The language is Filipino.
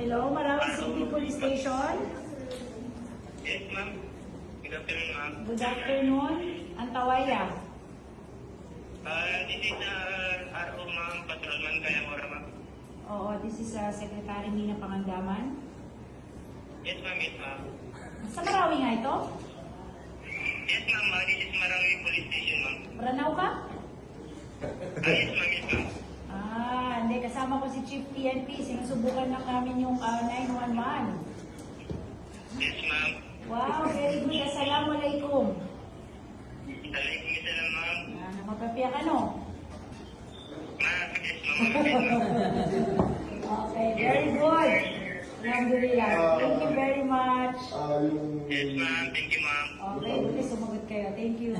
Hello, Marawi City Police Station. Yes, ma'am. Good afternoon, ma'am. Good afternoon. Antawaya. This is RO, ma'am. Patrolman Kayamora, ma'am. Oo, this is Secretary Mina Pangandaman. Yes, ma'am. Yes, ma'am. Sa Marawi nga ito? Yes, ma'am. This is Marawi Police Station, ma'am. Ranao ka? Yes, ma'am. Yes, ma'am. Hindi. Kasama ko si Chief PNP. Sinusubukan na namin yung 911. Yes, ma'am. Wow, very good. Assalamualaikum. Alaikum salam, ma'am. Napapapiya ka, no? Ma'am, yes, ma'am. Yes, ma'am. Okay, very good. Alhamdulillah. Thank you very much. Yes, ma'am. Thank you, ma'am. Okay, buti sumagot kayo. Thank you.